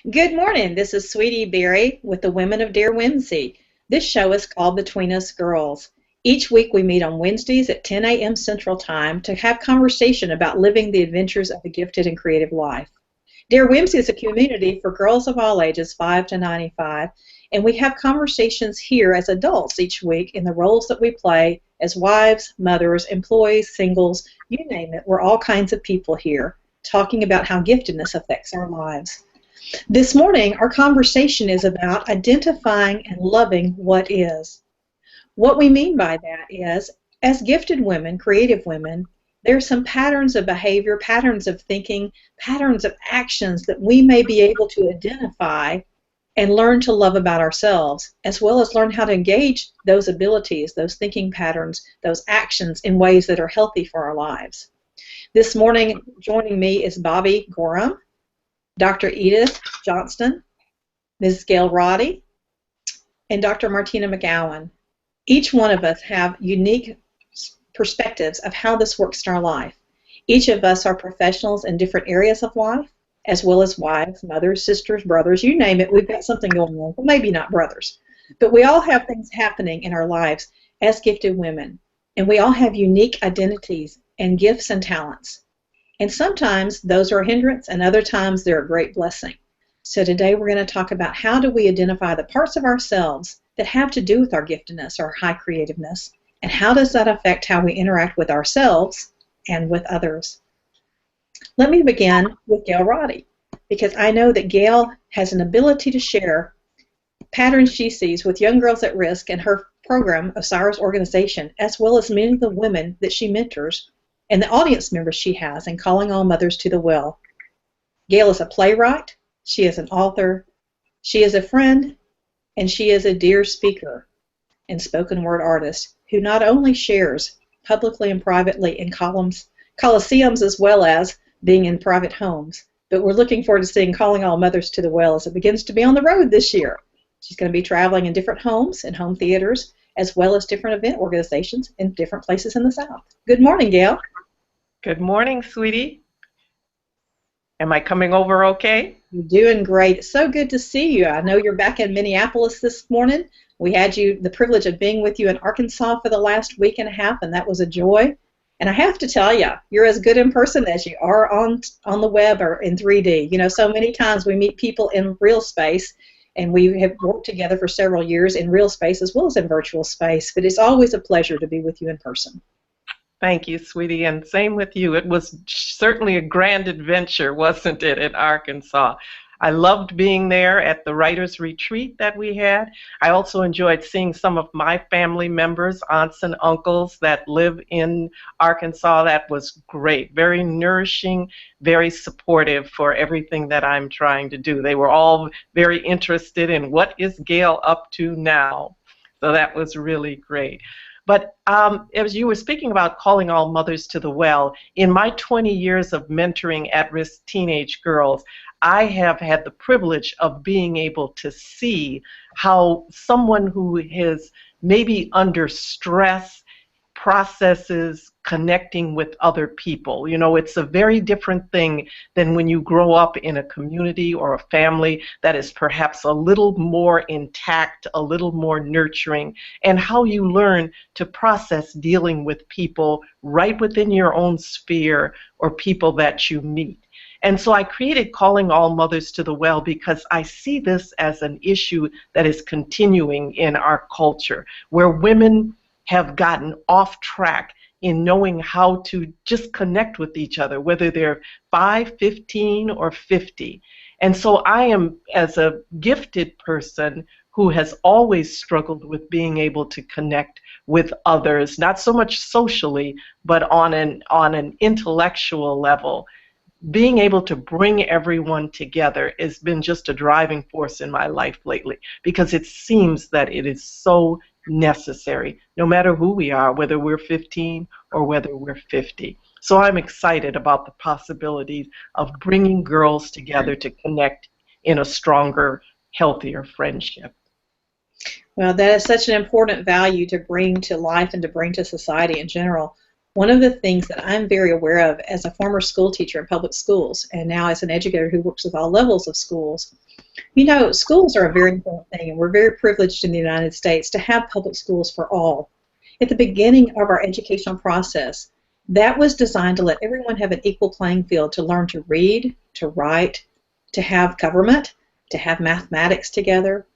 Good morning. This is Sweetie Berry with the Women of Dare Whimsy. This show is called Between Us Girls. Each week we meet on Wednesdays at 10 a.m. Central Time to have conversation about living the adventures of a gifted and creative life. Dare Whimsy is a community for girls of all ages, 5 to 95, and we have conversations here as adults each week in the roles that we play as wives, mothers, employees, singles, you name it. We're all kinds of people here talking about how giftedness affects our lives. This morning, our conversation is about identifying and loving what is. What we mean by that is, as gifted women, creative women, there are some patterns of behavior, patterns of thinking, patterns of actions that we may be able to identify and learn to love about ourselves, as well as learn how to engage those abilities, those thinking patterns, those actions in ways that are healthy for our lives. This morning, joining me is Bobby Gorham, Dr. Edith Johnston, Ms. Gail Roddy, and Dr. Martina McGowan. Each one of us have unique perspectives of how this works in our life. Each of us are professionals in different areas of life, as well as wives, mothers, sisters, brothers, you name it. We've got something going on. Well, maybe not brothers, but we all have things happening in our lives as gifted women, and we all have unique identities and gifts and talents. And sometimes those are a hindrance, and other times they're a great blessing. So today we're going to talk about how do we identify the parts of ourselves that have to do with our giftedness or high creativeness, and how does that affect how we interact with ourselves and with others. Let me begin with Gail Roddy, because I know that Gail has an ability to share patterns she sees with young girls at risk in her program, Osiris Organization, as well as many of the women that she mentors and the audience members she has in Calling All Mothers to the Well. Gail is a playwright, she is an author, she is a friend, and she is a dear speaker and spoken word artist who not only shares publicly and privately in coliseums as well as being in private homes, but we're looking forward to seeing Calling All Mothers to the Well as it begins to be on the road this year. She's going to be traveling in different homes and home theaters, as well as different event organizations in different places in the South. Good morning, Gail. Good morning, sweetie. Am I coming over okay? You're doing great. It's so good to see you. I know you're back in Minneapolis this morning. We had the privilege of being with you in Arkansas for the last week and a half, and that was a joy. And I have to tell you, you're as good in person as you are on the web or in 3D. You know, so many times we meet people in real space, and we have worked together for several years in real space as well as in virtual space, but it's always a pleasure to be with you in person. Thank you, sweetie, and same with you. It was certainly a grand adventure, wasn't it, in Arkansas? I loved being there at the writers' retreat that we had. I also enjoyed seeing some of my family members, aunts and uncles that live in Arkansas. That was great, very nourishing, very supportive for everything that I'm trying to do. They were all very interested in what is Gail up to now. So that was really great. But as you were speaking about calling all mothers to the well, in my 20 years of mentoring at-risk teenage girls, I have had the privilege of being able to see how someone who is maybe under stress processes connecting with other people. You know, it's a very different thing than when you grow up in a community or a family that is perhaps a little more intact, a little more nurturing, and how you learn to process dealing with people right within your own sphere or people that you meet. And so I created Calling All Mothers to the Well because I see this as an issue that is continuing in our culture, where women have gotten off track in knowing how to just connect with each other, whether they're 5, 15, or 50. And so I am, as a gifted person who has always struggled with being able to connect with others, not so much socially, but on an intellectual level, being able to bring everyone together has been just a driving force in my life lately, because it seems that it is so necessary, no matter who we are, whether we're 15 or whether we're 50. So I'm excited about the possibilities of bringing girls together to connect in a stronger, healthier friendship. Well, that is such an important value to bring to life and to bring to society in general. one of the things that I'm very aware of as a former school teacher in public schools and now as an educator who works with all levels of schools, schools are a very important thing, and we're very privileged in the United States to have public schools for all. At the beginning of our educational process, that was designed to let everyone have an equal playing field to learn to read, to write, to have government, to have mathematics together.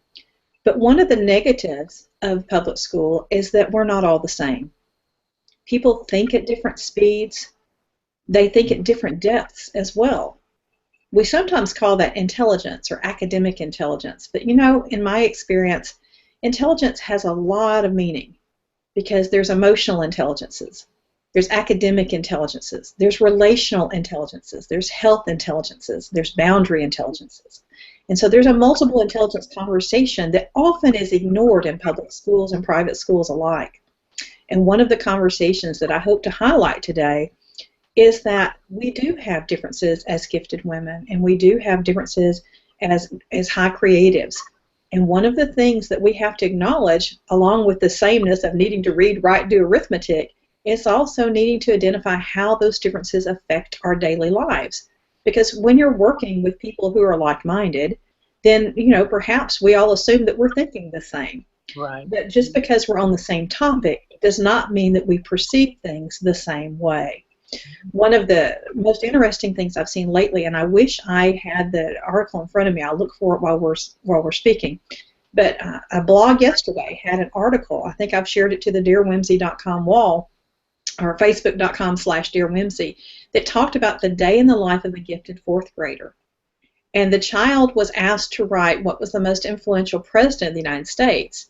But one of the negatives of public school is that we're not all the same. People think at different speeds. They think at different depths as well. We sometimes call that intelligence or academic intelligence, but in my experience, intelligence has a lot of meaning because there's emotional intelligences, there's academic intelligences, there's relational intelligences, there's health intelligences, there's boundary intelligences. And so there's a multiple intelligence conversation that often is ignored in public schools and private schools alike. And one of the conversations that I hope to highlight today is that we do have differences as gifted women, and we do have differences as high creatives. And one of the things that we have to acknowledge, along with the sameness of needing to read, write, do arithmetic, is also needing to identify how those differences affect our daily lives. Because when you're working with people who are like-minded, then, perhaps we all assume that we're thinking the same. Right. But just because we're on the same topic does not mean that we perceive things the same way. One of the most interesting things I've seen lately, and I wish I had the article in front of me. I'll look for it while we're speaking. But a blog yesterday had an article. I think I've shared it to the darewhimsy.com wall or facebook.com/darewhimsy that talked about the day in the life of a gifted fourth grader. And the child was asked to write what was the most influential president of the United States.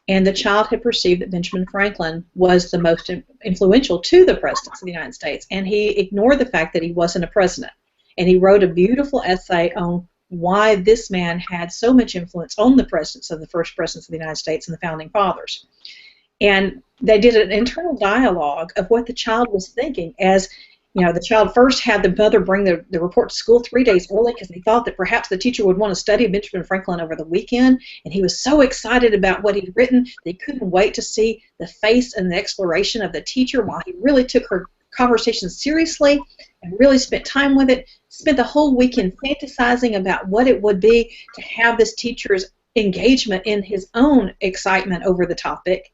And the child had perceived that Benjamin Franklin was the most influential to the presidents of the United States. And he ignored the fact that he wasn't a president. And he wrote a beautiful essay on why this man had so much influence on the presidents of the first presidents of the United States and the founding fathers. And they did an internal dialogue of what the child was thinking as, the child first had the mother bring the report to school 3 days early because he thought that perhaps the teacher would want to study Benjamin Franklin over the weekend. And he was so excited about what he'd written that he couldn't wait to see the face and the exploration of the teacher while he really took her conversation seriously and really spent time with it, spent the whole weekend fantasizing about what it would be to have this teacher's engagement in his own excitement over the topic.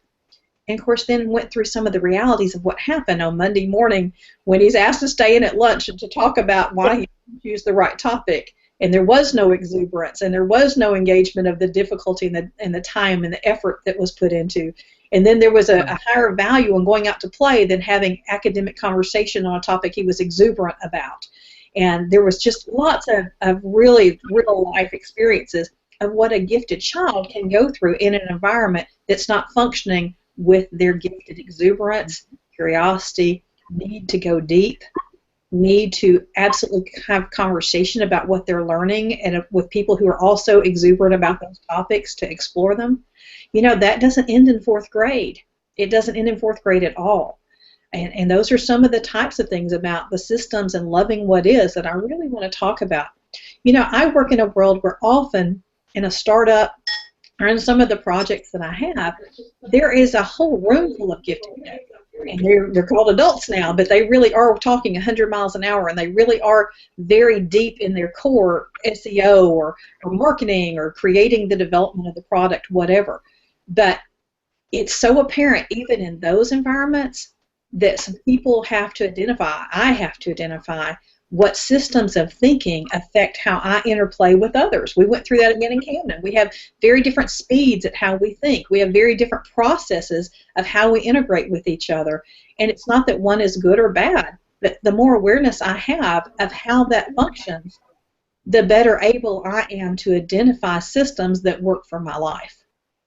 And, of course, then went through some of the realities of what happened on Monday morning when he's asked to stay in at lunch and to talk about why he used the right topic. And there was no exuberance, and there was no engagement of the difficulty and the time and the effort that was put into. And then there was a higher value in going out to play than having academic conversation on a topic he was exuberant about. And there was just lots of really real-life experiences of what a gifted child can go through in an environment that's not functioning with their gifted exuberance, curiosity, need to go deep, need to absolutely have conversation about what they're learning and with people who are also exuberant about those topics to explore them. That doesn't end in fourth grade. It doesn't end in fourth grade at all. And those are some of the types of things about the systems and loving what is that I really want to talk about. I work in a world where often in a startup or in some of the projects that I have, there is a whole room full of gifted kids. And they're called adults now, but they really are talking 100 miles an hour, and they really are very deep in their core SEO or marketing or creating the development of the product, whatever. But it's so apparent even in those environments that some people have to identify, I have to identify, what systems of thinking affect how I interplay with others. We went through that again in Camden. We have very different speeds at how we think. We have very different processes of how we integrate with each other. And it's not that one is good or bad, but the more awareness I have of how that functions, the better able I am to identify systems that work for my life.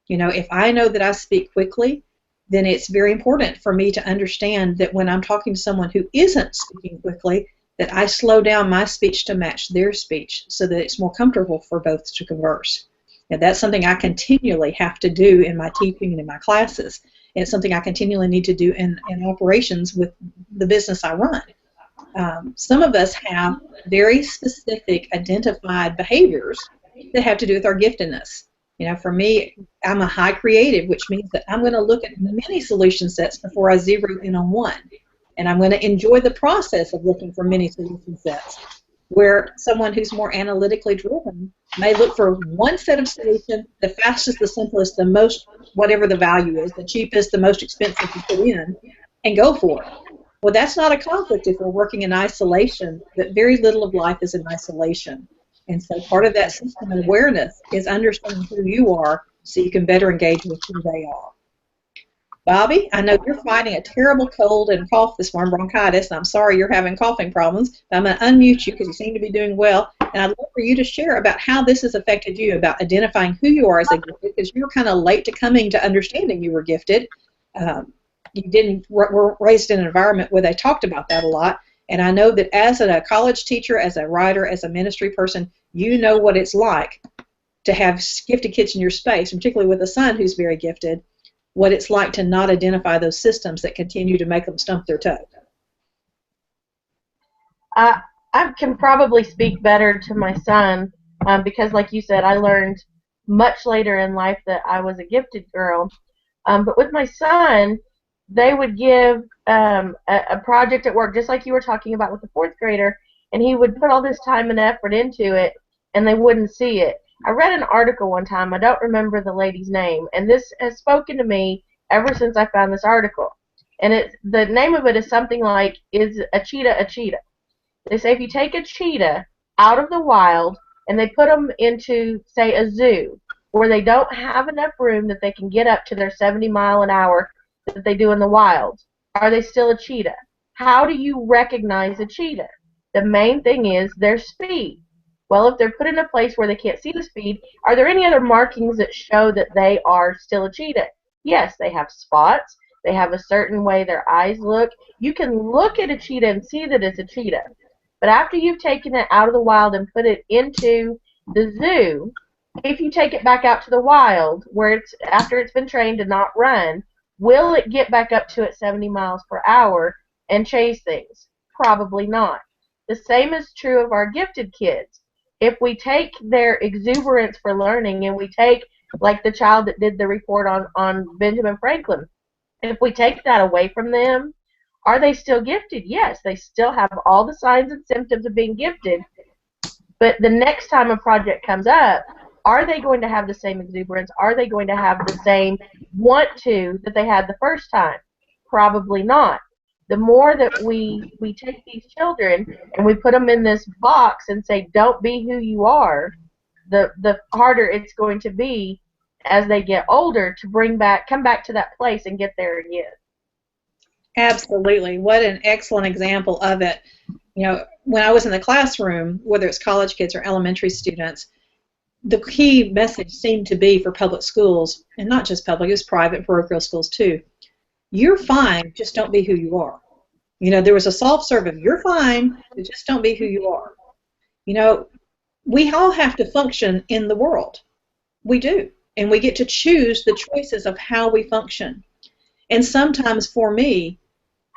If I know that I speak quickly, then it's very important for me to understand that when I'm talking to someone who isn't speaking quickly, that I slow down my speech to match their speech so that it's more comfortable for both to converse. And that's something I continually have to do in my teaching and in my classes. And it's something I continually need to do in operations with the business I run. Some of us have very specific identified behaviors that have to do with our giftedness. For me, I'm a high creative, which means that I'm going to look at many solution sets before I zero in on one. And I'm going to enjoy the process of looking for many solution sets, where someone who's more analytically driven may look for one set of solutions, the fastest, the simplest, the most, whatever the value is, the cheapest, the most expensive to put in, and go for it. Well, that's not a conflict if we're working in isolation, but very little of life is in isolation. And so part of that system awareness is understanding who you are so you can better engage with who they are. Bobby, I know you're fighting a terrible cold and cough this morning, bronchitis, and I'm sorry you're having coughing problems, but I'm going to unmute you because you seem to be doing well, and I'd love for you to share about how this has affected you, about identifying who you are as a gifted, because you were kind of late to coming to understanding you were gifted. You were raised in an environment where they talked about that a lot, and I know that as a college teacher, as a writer, as a ministry person, you know what it's like to have gifted kids in your space, particularly with a son who's very gifted, what it's like to not identify those systems that continue to make them stump their toe. I can probably speak better to my son because, like you said, I learned much later in life that I was a gifted girl. But with my son, they would give a project at work, just like you were talking about with the fourth grader, and he would put all this time and effort into it, and they wouldn't see it. I read an article one time, I don't remember the lady's name, and this has spoken to me ever since I found this article. And the name of it is something like, is a cheetah a cheetah? They say if you take a cheetah out of the wild and they put them into, say, a zoo, where they don't have enough room that they can get up to their 70-mile-an-hour that they do in the wild, are they still a cheetah? How do you recognize a cheetah? The main thing is their speed. Well, if they're put in a place where they can't see the speed, are there any other markings that show that they are still a cheetah? Yes, they have spots. They have a certain way their eyes look. You can look at a cheetah and see that it's a cheetah. But after you've taken it out of the wild and put it into the zoo, if you take it back out to the wild, where after it's been trained to not run, will it get back up to at 70 miles per hour and chase things? Probably not. The same is true of our gifted kids. If we take their exuberance for learning and we take, like the child that did the report on Benjamin Franklin, if we take that away from them, are they still gifted? Yes, they still have all the signs and symptoms of being gifted, but the next time a project comes up, are they going to have the same exuberance? Are they going to have the same want to that they had the first time? Probably not. The more that we take these children and we put them in this box and say, don't be who you are, the harder it's going to be as they get older to come back to that place and get there again. Absolutely. What an excellent example of it. You know, when I was in the classroom, whether it's college kids or elementary students, the key message seemed to be for public schools, and not just public, it was private, parochial schools too. You're fine, just don't be who you are. You know, there was a soft serve of you're fine, but just don't be who you are. You know, we all have to function in the world. We do. And we get to choose the choices of how we function. And sometimes for me,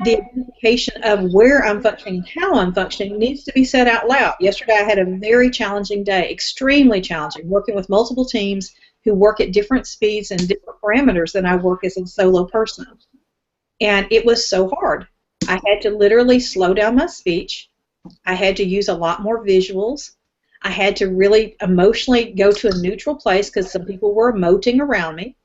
the identification of where I'm functioning and how I'm functioning needs to be said out loud. Yesterday I had a very challenging day, extremely challenging, working with multiple teams who work at different speeds and different parameters than I work as a solo person. And it was so hard. I had to literally slow down my speech. I had to use a lot more visuals. I had to really emotionally go to a neutral place because some people were emoting around me.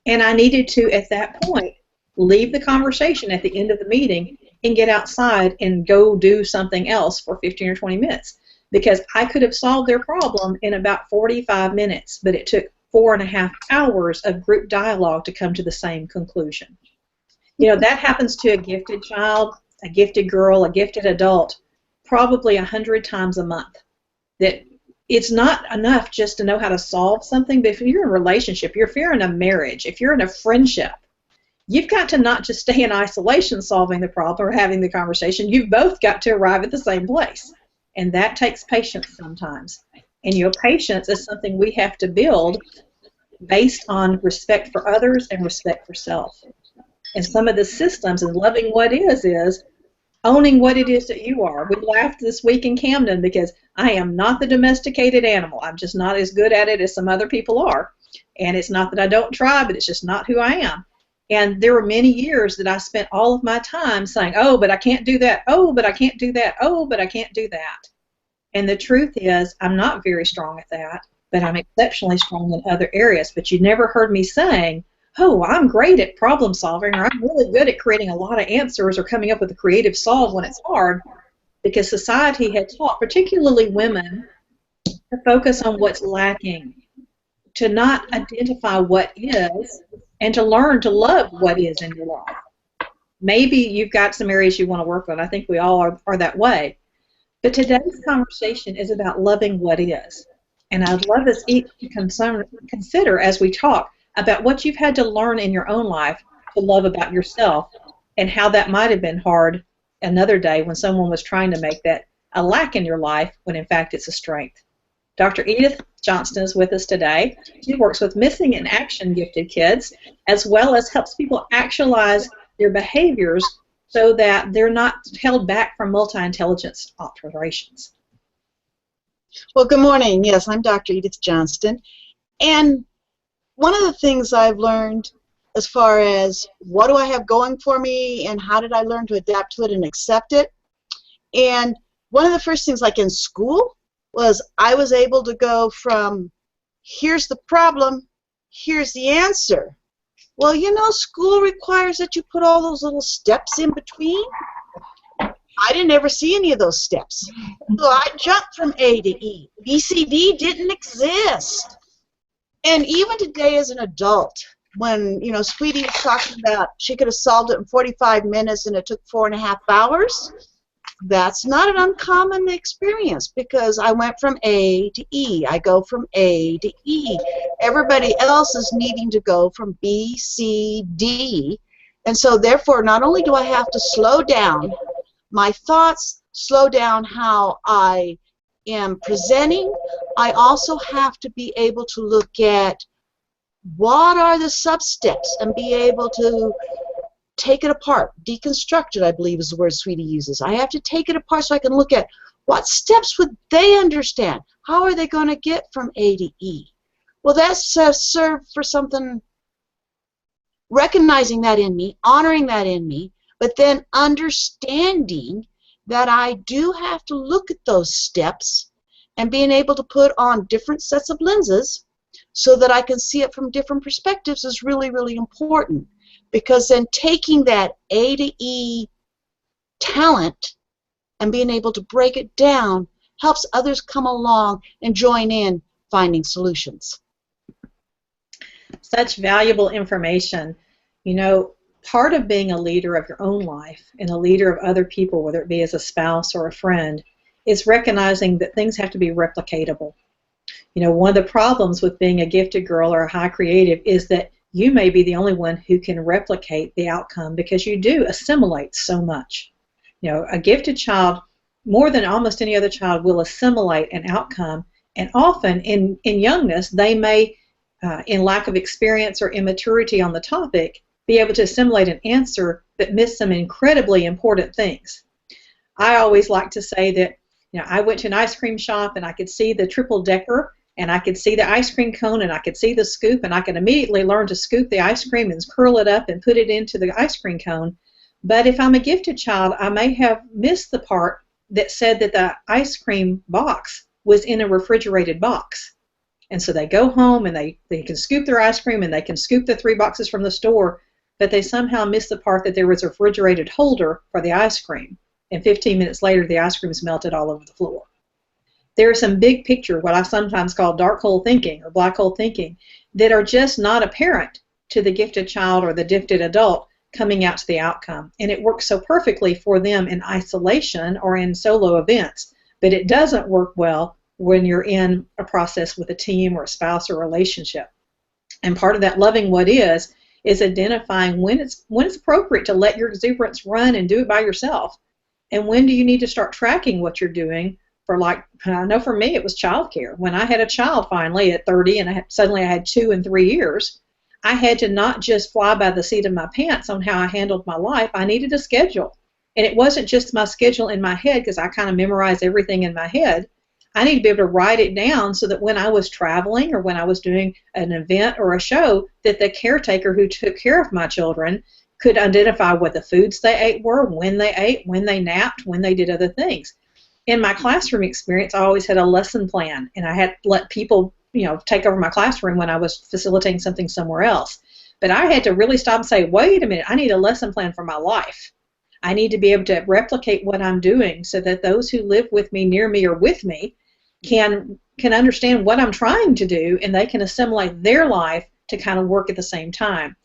And I needed to, at that point, leave the conversation at the end of the meeting and get outside and go do something else for 15 or 20 minutes because I could have solved their problem in about 45 minutes, but it took 4.5 hours of group dialogue to come to the same conclusion. You know, that happens to a gifted child, a gifted girl, a gifted adult, probably 100 times a month. That it's not enough just to know how to solve something, but if you're in a relationship, if you're in a marriage, if you're in a friendship, you've got to not just stay in isolation solving the problem or having the conversation. You've both got to arrive at the same place. And that takes patience sometimes. And your patience is something we have to build based on respect for others and respect for self. And some of the systems and loving what is owning what it is that you are. We laughed this week in Camden because I am not the domesticated animal. I'm just not as good at it as some other people are. And it's not that I don't try, but it's just not who I am. And there were many years that I spent all of my time saying, oh, but I can't do that. Oh, but I can't do that. Oh, but I can't do that. And the truth is, I'm not very strong at that, but I'm exceptionally strong in other areas. But you never heard me saying, oh, I'm great at problem solving, or I'm really good at creating a lot of answers or coming up with a creative solve when it's hard, because society had taught, particularly women, to focus on what's lacking, to not identify what is, and to learn to love what is in your life. Maybe you've got some areas you want to work on. I think we all are that way. But today's conversation is about loving what is. And I'd love us each to consider as we talk about what you've had to learn in your own life to love about yourself, and how that might have been hard another day when someone was trying to make that a lack in your life when in fact it's a strength. Dr. Edith Johnston is with us today. She works with missing and action gifted kids, as well as helps people actualize their behaviors so that they're not held back from multi-intelligence operations. Well, good morning. Yes, I'm Dr. Edith Johnston. And one of the things I've learned as far as what do I have going for me and how did I learn to adapt to it and accept it. And one of the first things, like in school, was I was able to go from here's the problem, here's the answer. Well, you know, school requires that you put all those little steps in between. I didn't ever see any of those steps. So I jumped from A to E. B, C, D didn't exist. And even today as an adult, when, you know, Sweetie was talking about she could have solved it in 45 minutes and it took 4.5 hours, that's not an uncommon experience, because I went from A to E. I go from A to E. Everybody else is needing to go from B, C, D. And so therefore, not only do I have to slow down my thoughts, slow down how I am presenting, I also have to be able to look at what are the sub-steps and be able to take it apart, deconstruct it, I believe is the word Sweetie uses. I have to take it apart so I can look at what steps would they understand? How are they going to get from A to E? Well, that's served for something, recognizing that in me, honoring that in me, but then understanding that I do have to look at those steps and being able to put on different sets of lenses so that I can see it from different perspectives is really, really important. Because then taking that A to E talent and being able to break it down helps others come along and join in finding solutions. Such valuable information. You know, part of being a leader of your own life and a leader of other people, whether it be as a spouse or a friend, is recognizing that things have to be replicatable. You know, one of the problems with being a gifted girl or a high creative is that you may be the only one who can replicate the outcome, because you do assimilate so much. You know, a gifted child, more than almost any other child, will assimilate an outcome, and often in youngness, they may, in lack of experience or immaturity on the topic, be able to assimilate an answer that missed some incredibly important things. I always like to say that, you know, I went to an ice cream shop and I could see the triple decker, and I could see the ice cream cone, and I could see the scoop, and I could immediately learn to scoop the ice cream and curl it up and put it into the ice cream cone. But if I'm a gifted child, I may have missed the part that said that the ice cream box was in a refrigerated box. And so they go home and they can scoop their ice cream and they can scoop the 3 boxes from the store, but they somehow missed the part that there was a refrigerated holder for the ice cream. And 15 minutes later, the ice cream is melted all over the floor. There are some big picture, what I sometimes call dark hole thinking or black hole thinking, that are just not apparent to the gifted child or the gifted adult coming out to the outcome. And it works so perfectly for them in isolation or in solo events, but it doesn't work well when you're in a process with a team or a spouse or relationship. And part of that loving what is identifying when it's appropriate to let your exuberance run and do it by yourself. And when do you need to start tracking what you're doing? For, like, I know for me it was childcare. When I had a child finally at 30 and suddenly I had 2 in 3 years, I had to not just fly by the seat of my pants on how I handled my life. I needed a schedule. And it wasn't just my schedule in my head, because I kind of memorized everything in my head. I need to be able to write it down so that when I was traveling or when I was doing an event or a show, that the caretaker who took care of my children could identify what the foods they ate were, when they ate, when they napped, when they did other things. In my classroom experience, I always had a lesson plan, and I had let people, take over my classroom when I was facilitating something somewhere else. But I had to really stop and say, wait a minute, I need a lesson plan for my life. I need to be able to replicate what I'm doing so that those who live with me, near me, or with me can understand what I'm trying to do, and they can assimilate their life to kind of work at the same time.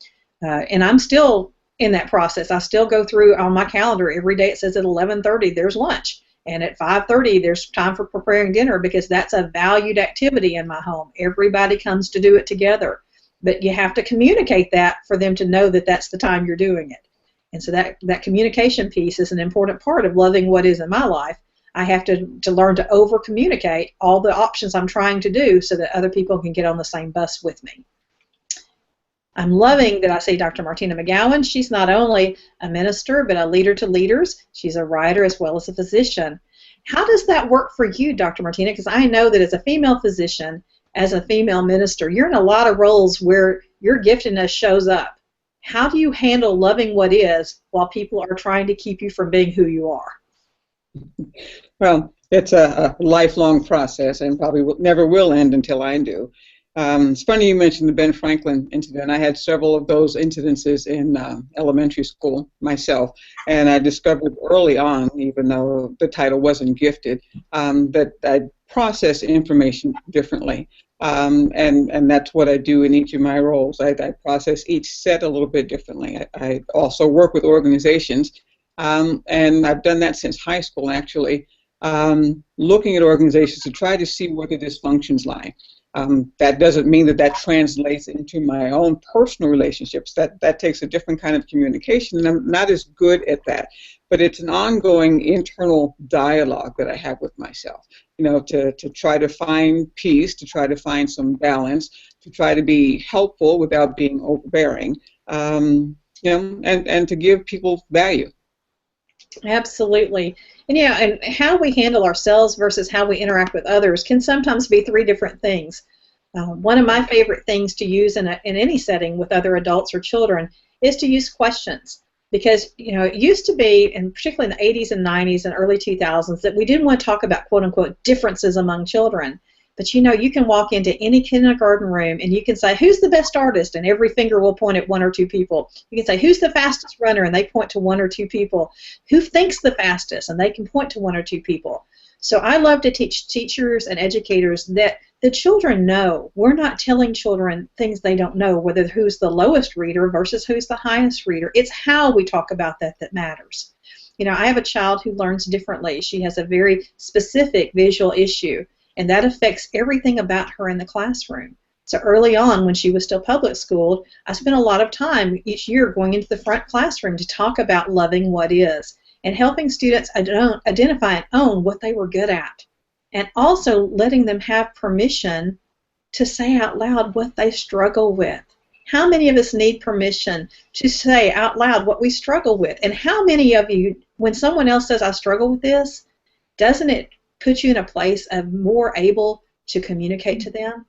And I'm still in that process. I still go through on my calendar every day. It says at 11:30 there's lunch, and at 5:30 there's time for preparing dinner, because that's a valued activity in my home. Everybody comes to do it together, but you have to communicate that for them to know that that's the time you're doing it. And so that communication piece is an important part of loving what is in my life. I have to learn to over-communicate all the options I'm trying to do so that other people can get on the same bus with me. I'm loving that I see Dr. Martina McGowan. She's not only a minister, but a leader to leaders. She's a writer as well as a physician. How does that work for you, Dr. Martina? Because I know that as a female physician, as a female minister, you're in a lot of roles where your giftedness shows up. How do you handle loving what is while people are trying to keep you from being who you are? Well, it's a lifelong process, and probably never will end until I do. It's funny you mentioned the Ben Franklin incident. I had several of those incidences in elementary school myself, and I discovered early on, even though the title wasn't gifted, that I process information differently. And that's what I do in each of my roles. I process each set a little bit differently. I also work with organizations, and I've done that since high school, actually, looking at organizations to try to see where the dysfunctions lie. That doesn't mean that translates into my own personal relationships. That takes a different kind of communication, and I'm not as good at that. But it's an ongoing internal dialogue that I have with myself, to try to find peace, to try to find some balance, to try to be helpful without being overbearing, and to give people value. Absolutely. And how we handle ourselves versus how we interact with others can sometimes be three different things. One of my favorite things to use in any setting with other adults or children is to use questions. Because, it used to be, and particularly in the 80s and 90s and early 2000s, that we didn't want to talk about, quote unquote, differences among children. But, you can walk into any kindergarten room and you can say, who's the best artist? And every finger will point at one or two people. You can say, who's the fastest runner? And they point to one or two people. Who thinks the fastest? And they can point to one or two people. So I love to teach teachers and educators that the children know. We're not telling children things they don't know, whether who's the lowest reader versus who's the highest reader. It's how we talk about that matters. I have a child who learns differently. She has a very specific visual issue, and that affects everything about her in the classroom. So early on, when she was still public schooled, I spent a lot of time each year going into the front classroom to talk about loving what is and helping students identify and own what they were good at, and also letting them have permission to say out loud what they struggle with. How many of us need permission to say out loud what we struggle with? And how many of you, when someone else says, I struggle with this, doesn't it put you in a place of more able to communicate to them?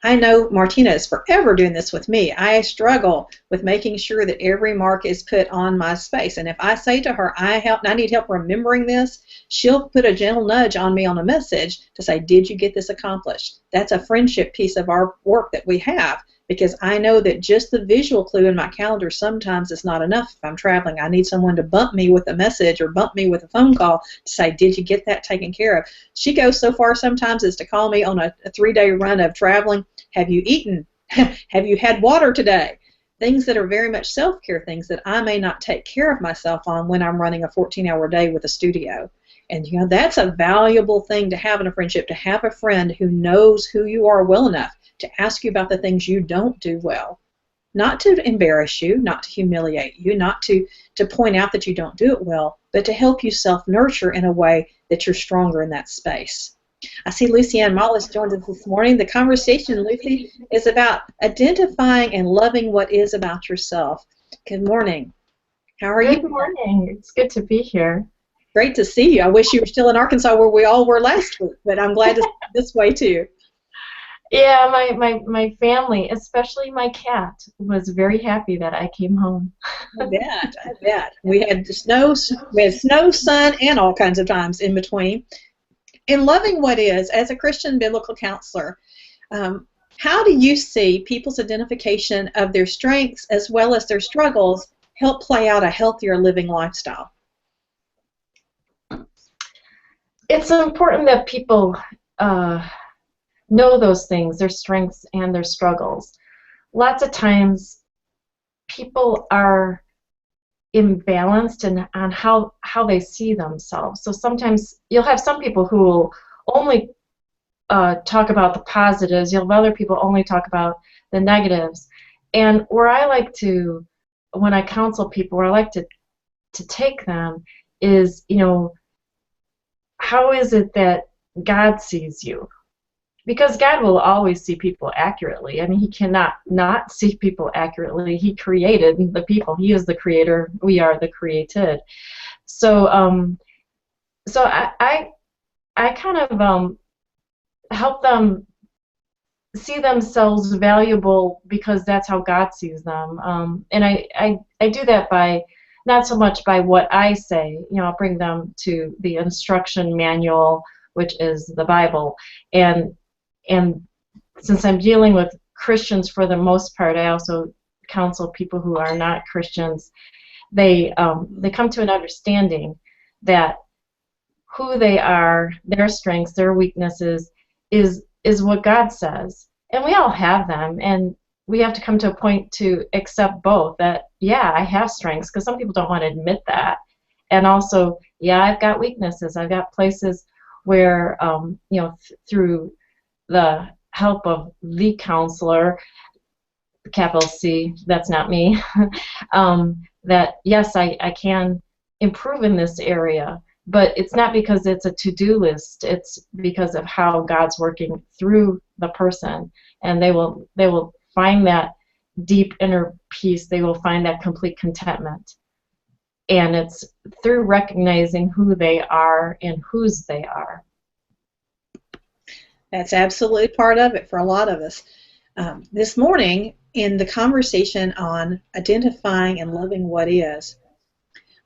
I know Martina is forever doing this with me. I struggle with making sure that every mark is put on my space. And if I say to her, I need help remembering this, she'll put a gentle nudge on me on a message to say, did you get this accomplished? That's a friendship piece of our work that we have, because I know that just the visual clue in my calendar sometimes is not enough if I'm traveling. I need someone to bump me with a message or bump me with a phone call to say, did you get that taken care of? She goes so far sometimes as to call me on a 3-day run of traveling. Have you eaten? Have you had water today? Things that are very much self-care things that I may not take care of myself on when I'm running a 14-hour day with a studio. And that's a valuable thing to have in a friendship, to have a friend who knows who you are well enough to ask you about the things you don't do well. Not to embarrass you, not to humiliate you, not to point out that you don't do it well, but to help you self-nurture in a way that you're stronger in that space. I see Lucy Ann Moll has joined us this morning. The conversation, Lucy, is about identifying and loving what is about yourself. Good morning. How are you? Good morning. It's good to be here. Great to see you. I wish you were still in Arkansas where we all were last week, but I'm glad to see you this way too. Yeah, my family, especially my cat, was very happy that I came home. I bet. I bet. We had snow, sun, and all kinds of times in between. In loving what is, as a Christian biblical counselor, how do you see people's identification of their strengths as well as their struggles help play out a healthier living lifestyle? It's important that people know those things, their strengths and their struggles. Lots of times people are imbalanced on how they see themselves. So sometimes you'll have some people who will only talk about the positives. You'll have other people only talk about the negatives. And where I like to, when I counsel people, where I like to take them is, how is it that God sees you? Because God will always see people accurately. I mean, He cannot not see people accurately. He created the people. He is the creator. We are the created. So, I kind of help them see themselves valuable because that's how God sees them. And I do that by not so much by what I say. I'll bring them to the instruction manual, which is the Bible, and since I'm dealing with Christians for the most part, I also counsel people who are not Christians. They come to an understanding that who they are, their strengths, their weaknesses, is what God says, and we all have them, and we have to come to a point to accept both. That yeah, I have strengths, because some people don't want to admit that, and also yeah, I've got weaknesses. I've got places where through the help of the counselor, capital C, that's not me, that yes, I can improve in this area, but it's not because it's a to-do list. It's because of how God's working through the person, and they will find that deep inner peace. They will find that complete contentment, and it's through recognizing who they are and whose they are. That's absolutely part of it for a lot of us. This morning, in the conversation on identifying and loving what is,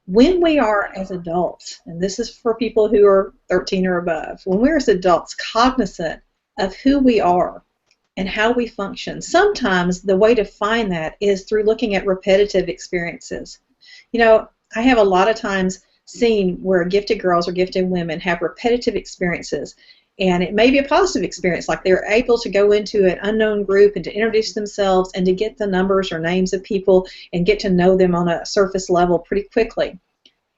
when we are as adults, and this is for people who are 13 or above, when we're as adults cognizant of who we are and how we function, sometimes the way to find that is through looking at repetitive experiences. I have a lot of times seen where gifted girls or gifted women have repetitive experiences. And it may be a positive experience, like they're able to go into an unknown group and to introduce themselves and to get the numbers or names of people and get to know them on a surface level pretty quickly.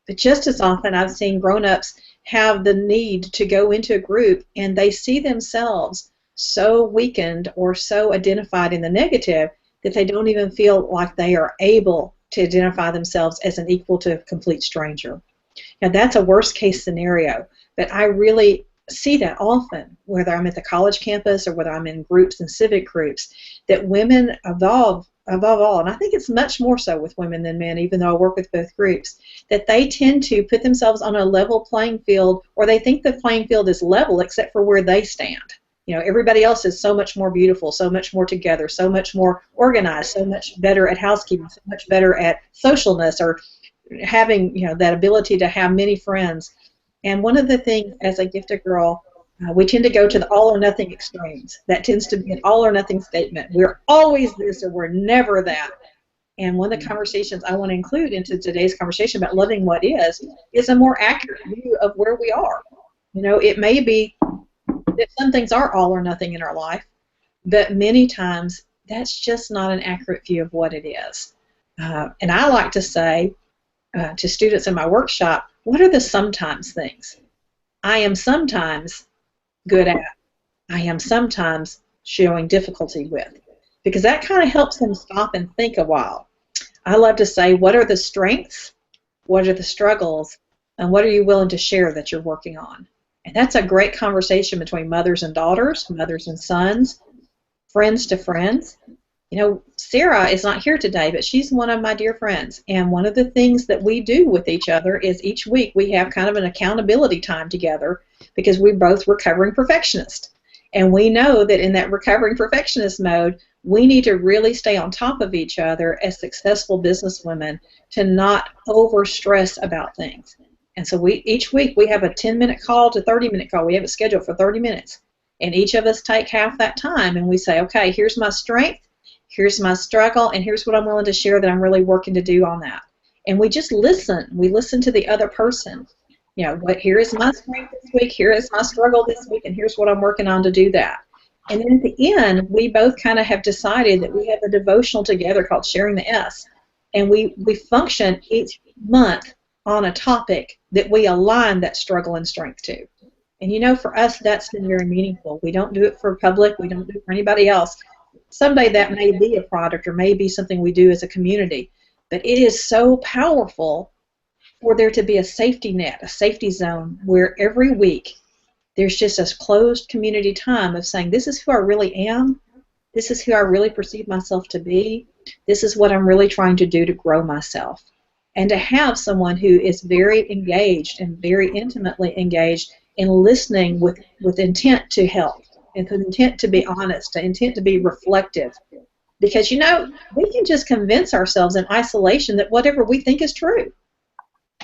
But just as often I've seen grown-ups have the need to go into a group and they see themselves so weakened or so identified in the negative that they don't even feel like they are able to identify themselves as an equal to a complete stranger. Now that's a worst-case scenario, but I really see that often, whether I'm at the college campus or whether I'm in groups and civic groups, that women evolve above all, and I think it's much more so with women than men, even though I work with both groups, that they tend to put themselves on a level playing field, or they think the playing field is level except for where they stand. Everybody else is so much more beautiful, so much more together, so much more organized, so much better at housekeeping, so much better at socialness, or having that ability to have many friends. And one of the things as a gifted girl, we tend to go to the all or nothing extremes. That tends to be an all or nothing statement. We're always this or we're never that. And one of the conversations I want to include into today's conversation about loving what is a more accurate view of where we are. It may be that some things are all or nothing in our life, but many times that's just not an accurate view of what it is. And I like to say to students in my workshop, what are the sometimes things? I am sometimes good at. I am sometimes showing difficulty with. Because that kind of helps them stop and think a while. I love to say, what are the strengths? What are the struggles? And what are you willing to share that you're working on? And that's a great conversation between mothers and daughters, mothers and sons, friends to friends. Sarah is not here today, but she's one of my dear friends. And one of the things that we do with each other is each week we have kind of an accountability time together because we're both recovering perfectionists. And we know that in that recovering perfectionist mode, we need to really stay on top of each other as successful businesswomen to not over-stress about things. And so each week we have a 10-minute call to 30-minute call. We have it scheduled for 30 minutes. And each of us take half that time and we say, okay, here's my strength, here's my struggle, and here's what I'm willing to share that I'm really working to do on that. And we just listen. We listen to the other person. Here is my strength this week, here is my struggle this week, and here's what I'm working on to do that. And then at the end, we both kind of have decided that we have a devotional together called Sharing the S. And we function each month on a topic that we align that struggle and strength to. And for us, that's been very meaningful. We don't do it for public. We don't do it for anybody else. Someday that may be a product or may be something we do as a community. But it is so powerful for there to be a safety net, a safety zone, where every week there's just a closed community time of saying, this is who I really am. This is who I really perceive myself to be. This is what I'm really trying to do to grow myself. And to have someone who is very engaged and very intimately engaged in listening with intent to help, and with intent to be honest, intent to be reflective. Because, we can just convince ourselves in isolation that whatever we think is true.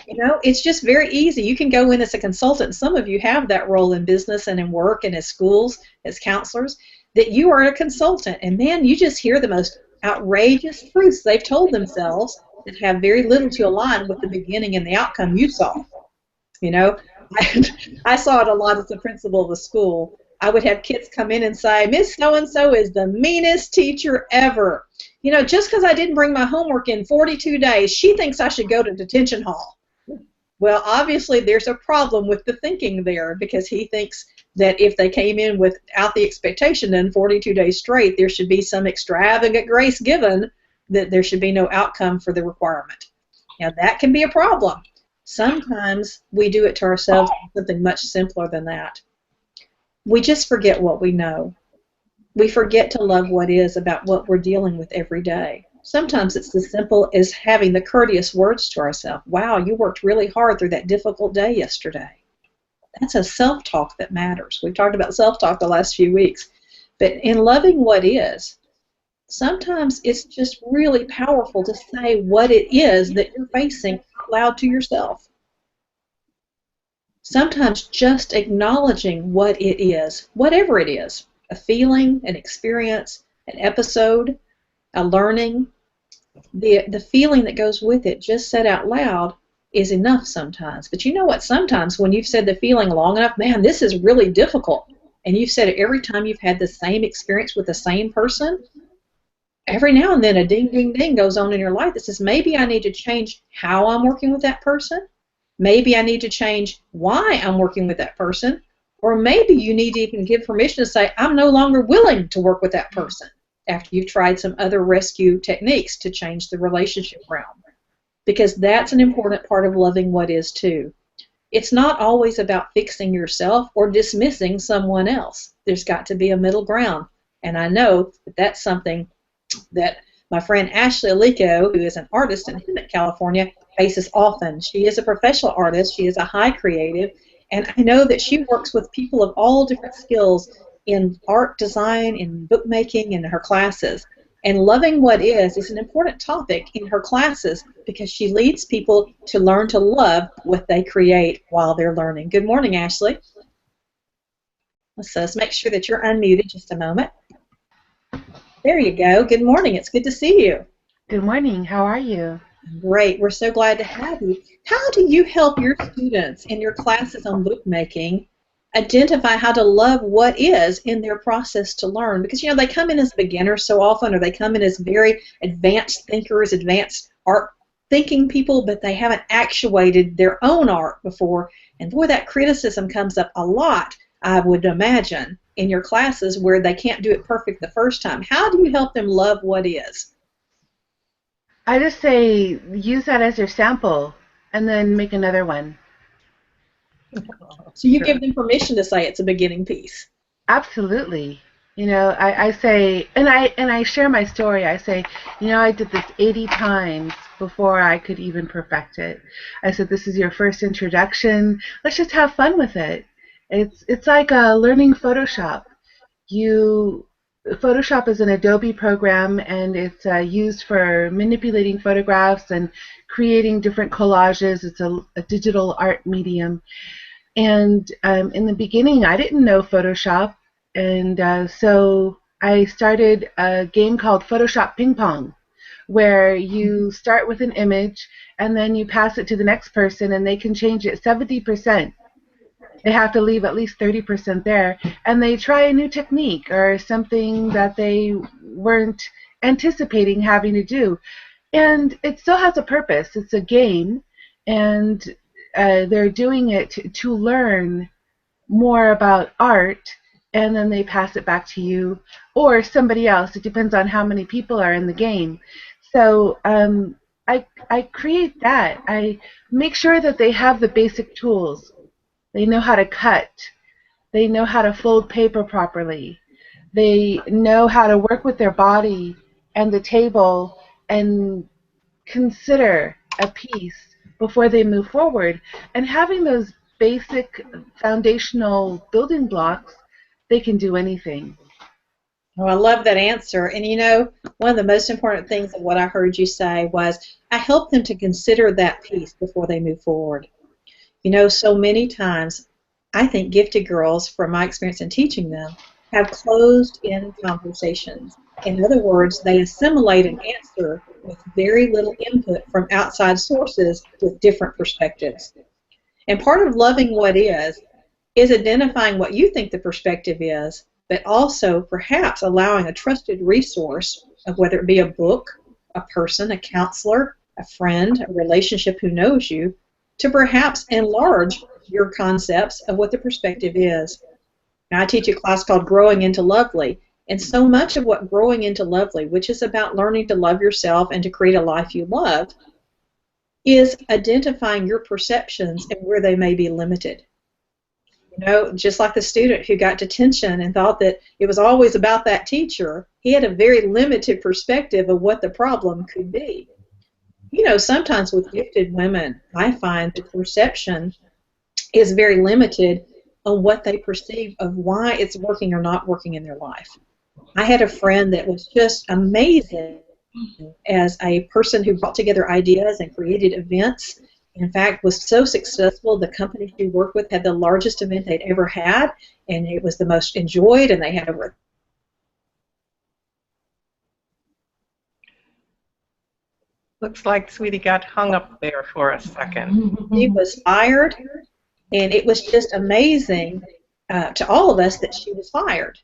It's just very easy. You can go in as a consultant. Some of you have that role in business and in work and as schools, as counselors, that you are a consultant. And, man, you just hear the most outrageous truths they've told themselves that have very little to align with the beginning and the outcome you saw. I saw it a lot as a principal of a school. I would have kids come in and say, Miss So-and-so is the meanest teacher ever. Just because I didn't bring my homework in 42 days, she thinks I should go to detention hall. Well, obviously there's a problem with the thinking there, because he thinks that if they came in without the expectation then 42 days straight, there should be some extravagant grace given, that there should be no outcome for the requirement. Now that can be a problem. Sometimes we do it to ourselves, something much simpler than that. We just forget what we know. We forget to love what is about what we're dealing with every day. Sometimes it's as simple as having the courteous words to ourselves. Wow, you worked really hard through that difficult day yesterday. That's a self-talk that matters. We've talked about self-talk the last few weeks. But in loving what is, sometimes it's just really powerful to say what it is that you're facing out loud to yourself. Sometimes just acknowledging what it is, whatever it is, a feeling, an experience, an episode, a learning, the feeling that goes with it, just said out loud, is enough sometimes. But you know what? Sometimes when you've said the feeling long enough, man, this is really difficult, and you've said it every time you've had the same experience with the same person, every now and then a ding, ding, ding goes on in your life that says, maybe I need to change how I'm working with that person. Maybe I need to change why I'm working with that person. Or maybe you need to even give permission to say, I'm no longer willing to work with that person, after you've tried some other rescue techniques to change the relationship realm. Because that's an important part of loving what is too. It's not always about fixing yourself or dismissing someone else. There's got to be a middle ground. And I know that that's something that my friend Ashley Alico, who is an artist in Hemet, California, faces often. She is a professional artist. She is a high creative. And I know that she works with people of all different skills in art design, in bookmaking, in her classes. And loving what is an important topic in her classes, because she leads people to learn to love what they create while they're learning. Good morning, Ashley. Let's make sure that you're unmuted just a moment. There you go. Good morning. It's good to see you. Good morning. How are you? Great. We're so glad to have you. How do you help your students in your classes on bookmaking identify how to love what is in their process to learn? Because, they come in as beginners so often, or they come in as very advanced thinkers, advanced art thinking people, but they haven't actuated their own art before. And boy, that criticism comes up a lot, I would imagine, in your classes where they can't do it perfect the first time. How do you help them love what is? I just say use that as your sample and then make another one. So you give them permission to say it's a beginning piece. Absolutely. You know, I say, and I share my story. I say, you know, I did this 80 times before I could even perfect it. I said, this is your first introduction. Let's just have fun with it. It's like learning Photoshop. You Photoshop is an Adobe program, and it's used for manipulating photographs and creating different collages. It's a digital art medium. And in the beginning, I didn't know Photoshop, and so I started a game called Photoshop Ping Pong, where you start with an image and then you pass it to the next person, and they can change it 70%. They have to leave at least 30% there, and they try a new technique or something that they weren't anticipating having to do. And it still has a purpose. It's a game, and they're doing it to learn more about art, and then they pass it back to you or somebody else. It depends on how many people are in the game. So I create that. I make sure that they have the basic tools. They know how to cut. They know how to fold paper properly. They know how to work with their body and the table and consider a piece before they move forward. And having those basic foundational building blocks, they can do anything. Oh, I love that answer. And you know, one of the most important things of what I heard you say was I help them to consider that piece before they move forward. You know, so many times I think gifted girls, from my experience in teaching them, have closed-in conversations. In other words, they assimilate an answer with very little input from outside sources with different perspectives. And part of loving what is identifying what you think the perspective is, but also perhaps allowing a trusted resource of whether it be a book, a person, a counselor, a friend, a relationship who knows you, to perhaps enlarge your concepts of what the perspective is. Now, I teach a class called Growing into Lovely, and so much of what Growing into Lovely, which is about learning to love yourself and to create a life you love, is identifying your perceptions and where they may be limited. You know, just like the student who got detention and thought that it was always about that teacher, he had a very limited perspective of what the problem could be. You know, sometimes with gifted women, I find the perception is very limited on what they perceive of why it's working or not working in their life. I had a friend that was just amazing as a person who brought together ideas and created events. In fact, was so successful, the company she worked with had the largest event they'd ever had, and it was the most enjoyed, and they had over. Looks like Sweetie got hung up there for a second. She was fired, and it was just amazing to all of us that she was fired.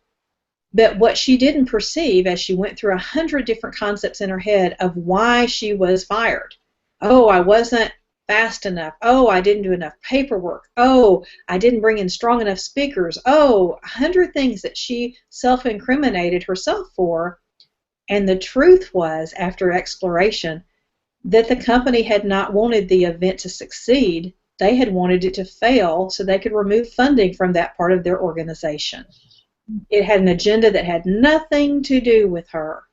But what she didn't perceive as she went through 100 different concepts in her head of why she was fired. Oh, I wasn't fast enough. Oh, I didn't do enough paperwork. Oh, I didn't bring in strong enough speakers. Oh, 100 things that she self-incriminated herself for. And the truth was, after exploration, that the company had not wanted the event to succeed. They had wanted it to fail so they could remove funding from that part of their organization. It had an agenda that had nothing to do with her,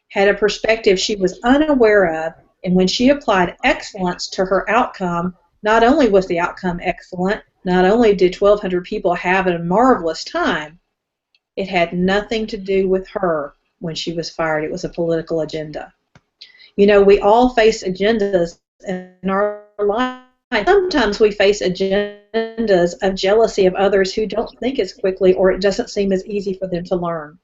had a perspective she was unaware of, and when she applied excellence to her outcome, not only was the outcome excellent, not only did 1,200 people have a marvelous time, it had nothing to do with her when she was fired. It was a political agenda. You know, we all face agendas in our life. Sometimes we face agendas of jealousy of others who don't think as quickly, or it doesn't seem as easy for them to learn.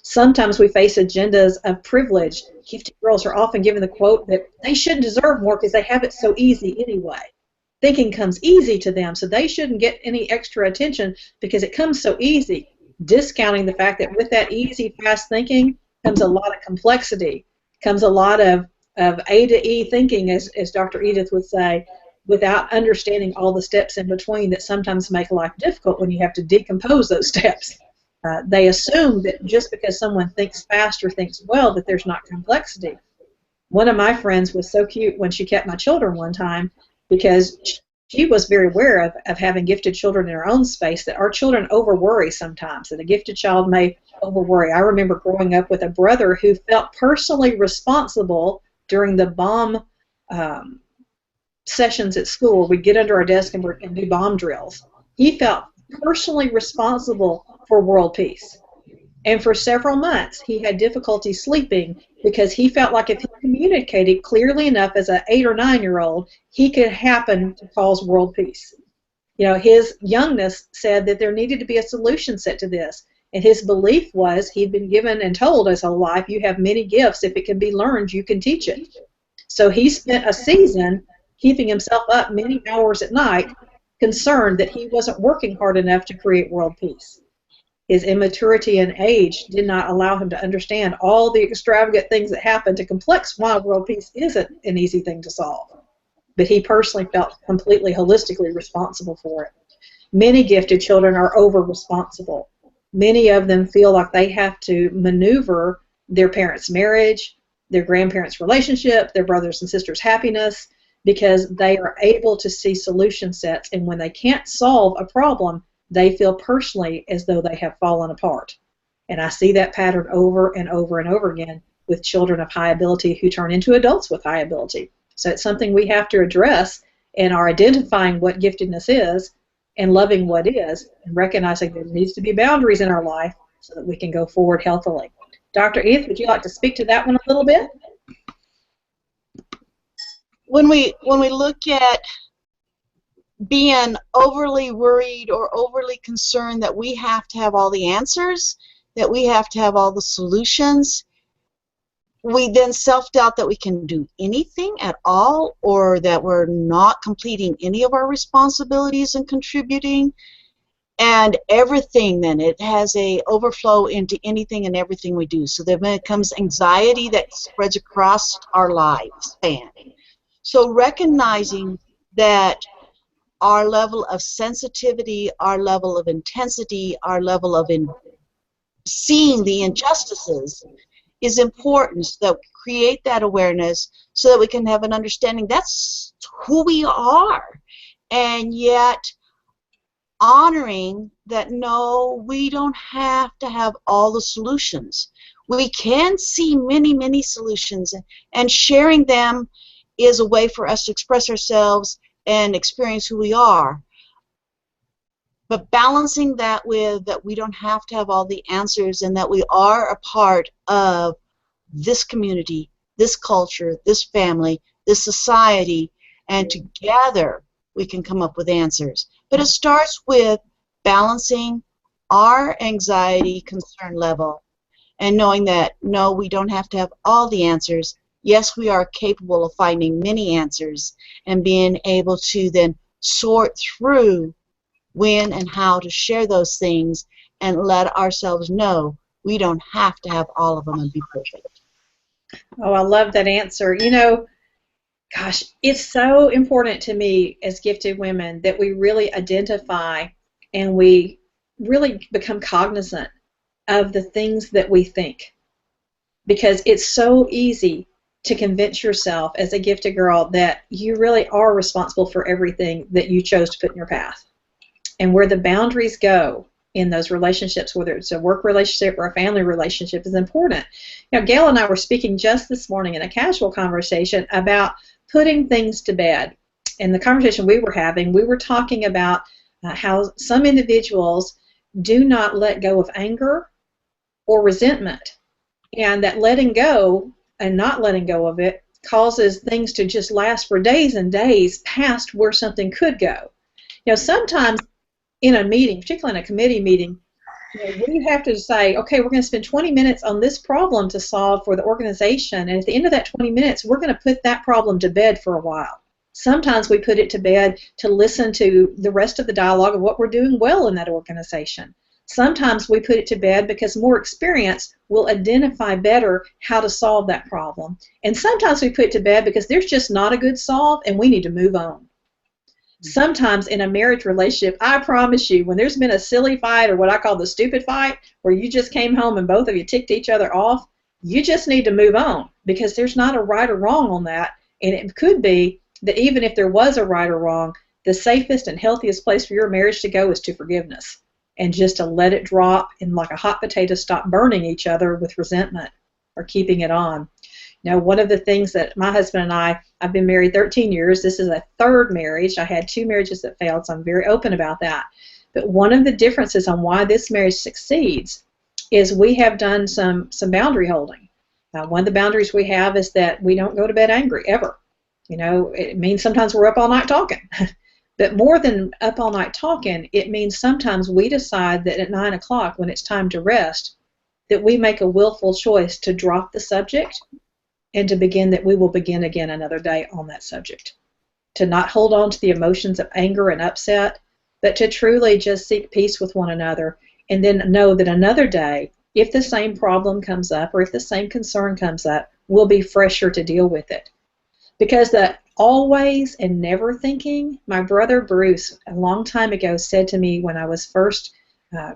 Sometimes we face agendas of privilege. Gifted girls are often given the quote that they shouldn't deserve more because they have it so easy anyway. Thinking comes easy to them, so they shouldn't get any extra attention because it comes so easy, discounting the fact that with that easy, fast thinking comes a lot of complexity, comes a lot of A to E thinking, as Dr. Edith would say, without understanding all the steps in between that sometimes make life difficult when you have to decompose those steps. They assume that just because someone thinks fast or thinks well that there's not complexity. One of my friends was so cute when she kept my children one time because she was very aware of having gifted children in her own space, that our children over-worry sometimes, that a gifted child may over worry. I remember growing up with a brother who felt personally responsible during the bomb sessions at school. We'd get under our desk and do bomb drills. He felt personally responsible for world peace. And for several months, he had difficulty sleeping because he felt like if he communicated clearly enough as an 8 or 9-year-old, he could happen to cause world peace. You know, his youngness said that there needed to be a solution set to this. And his belief was he'd been given and told his whole life, you have many gifts. If it can be learned, you can teach it. So he spent a season keeping himself up many hours at night, concerned that he wasn't working hard enough to create world peace. His immaturity and age did not allow him to understand all the extravagant things that happen to complex why world peace isn't an easy thing to solve. But he personally felt completely holistically responsible for it. Many gifted children are over-responsible. Many of them feel like they have to maneuver their parents' marriage, their grandparents' relationship, their brothers and sisters' happiness, because they are able to see solution sets, and when they can't solve a problem, they feel personally as though they have fallen apart. And I see that pattern over and over and over again with children of high ability who turn into adults with high ability. So it's something we have to address and are identifying what giftedness is and loving what is and recognizing there needs to be boundaries in our life so that we can go forward healthily. Dr. Edith, would you like to speak to that one a little bit? When we look at being overly worried or overly concerned that we have to have all the answers, that we have to have all the solutions, we then self-doubt that we can do anything at all, or that we're not completing any of our responsibilities and contributing, and everything then, it has a overflow into anything and everything we do. So then it becomes anxiety that spreads across our lifespan. So recognizing that our level of sensitivity, our level of intensity, our level of seeing the injustices is important, so that we create that awareness so that we can have an understanding that's who we are, and yet honoring that no, we don't have to have all the solutions. We can see many, many solutions, and sharing them is a way for us to express ourselves and experience who we are. But balancing that with that we don't have to have all the answers, and that we are a part of this community, this culture, this family, this society, and together we can come up with answers. But it starts with balancing our anxiety concern level and knowing that no, we don't have to have all the answers. Yes, we are capable of finding many answers and being able to then sort through when and how to share those things and let ourselves know we don't have to have all of them and be perfect. Oh, I love that answer. You know, gosh, it's so important to me as gifted women that we really identify and we really become cognizant of the things that we think. Because it's so easy to convince yourself as a gifted girl that you really are responsible for everything that you chose to put in your path. And where the boundaries go in those relationships, whether it's a work relationship or a family relationship, is important. You know, Gail and I were speaking just this morning in a casual conversation about putting things to bed. In the conversation we were having, we were talking about how some individuals do not let go of anger or resentment, and that letting go and not letting go of it causes things to just last for days and days past where something could go. You know, sometimes in a meeting, particularly in a committee meeting, you know, we have to say, okay, we're going to spend 20 minutes on this problem to solve for the organization, and at the end of that 20 minutes, we're going to put that problem to bed for a while. Sometimes we put it to bed to listen to the rest of the dialogue of what we're doing well in that organization. Sometimes we put it to bed because more experience will identify better how to solve that problem. And sometimes we put it to bed because there's just not a good solve and we need to move on. Sometimes in a marriage relationship, I promise you, when there's been a silly fight or what I call the stupid fight, where you just came home and both of you ticked each other off, you just need to move on, because there's not a right or wrong on that. And it could be that even if there was a right or wrong, the safest and healthiest place for your marriage to go is to forgiveness. and just to let it drop and like a hot potato stop burning each other with resentment or keeping it on. You know, one of the things that my husband and I've been married 13 years. This is a third marriage. I had 2 marriages that failed, so I'm very open about that. But one of the differences on why this marriage succeeds is we have done some boundary holding. One of the boundaries we have is that we don't go to bed angry, ever. You know, it means sometimes we're up all night talking. But more than up all night talking, it means sometimes we decide that at 9 o'clock when it's time to rest, that we make a willful choice to drop the subject and to begin that we will begin again another day on that subject. To not hold on to the emotions of anger and upset, but to truly just seek peace with one another and then know that another day, if the same problem comes up or if the same concern comes up, we'll be fresher to deal with it. Because the always and never thinking, my brother Bruce, a long time ago, said to me when I was first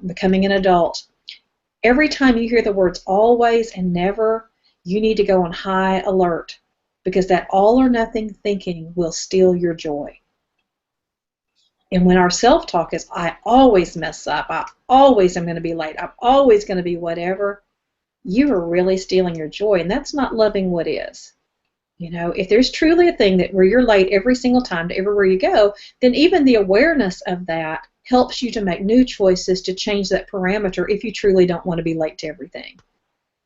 becoming an adult, every time you hear the words always and never, you need to go on high alert because that all or nothing thinking will steal your joy. And when our self-talk is, I always mess up, I always am going to be late, I'm always going to be whatever, you are really stealing your joy, and that's not loving what is. You know, if there's truly a thing that where you're late every single time to everywhere you go, then even the awareness of that helps you to make new choices to change that parameter if you truly don't want to be late to everything.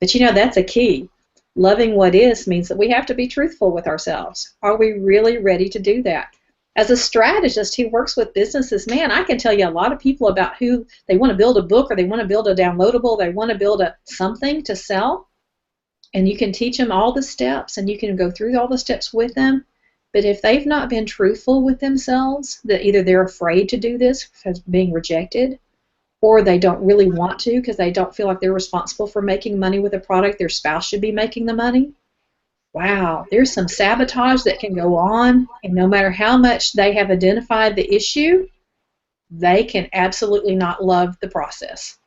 But you know, that's a key. Loving what is means that we have to be truthful with ourselves. Are we really ready to do that? As a strategist who works with businesses, man, I can tell you a lot of people about who they want to build a book or they want to build a downloadable, they want to build a something to sell. And you can teach them all the steps and you can go through all the steps with them. But if they've not been truthful with themselves, that either they're afraid to do this because being rejected, or they don't really want to because they don't feel like they're responsible for making money with a product, their spouse should be making the money. Wow, there's some sabotage that can go on, and no matter how much they have identified the issue, they can absolutely not love the process.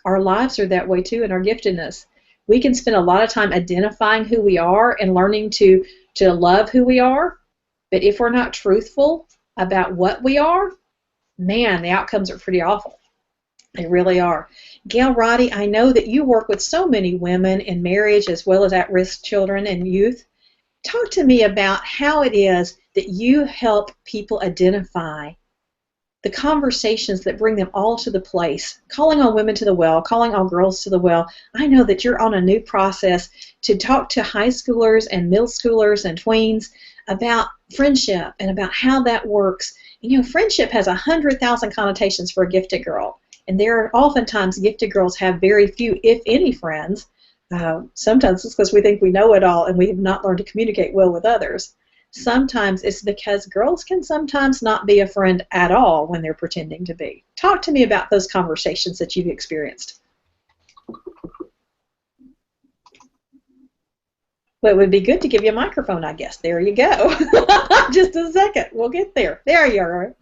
Our lives are that way too in our giftedness. We can spend a lot of time identifying who we are and learning to love who we are, but if we're not truthful about what we are, man, the outcomes are pretty awful. They really are. Gail Roddy, I know that you work with so many women in marriage as well as at-risk children and youth. Talk to me about how it is that you help people identify the conversations that bring them all to the place, calling all women to the well, calling all girls to the well. I know that you're on a new process to talk to high schoolers and middle schoolers and tweens about friendship and about how that works. You know, friendship has 100,000 connotations for a gifted girl. And there are oftentimes gifted girls have very few, if any, friends. Sometimes it's because we think we know it all and we have not learned to communicate well with others. Sometimes it's because girls can sometimes not be a friend at all when they're pretending to be. Talk to me about those conversations that you've experienced. Well, it would be good to give you a microphone, I guess. There you go. Just a second. We'll get there. There you are.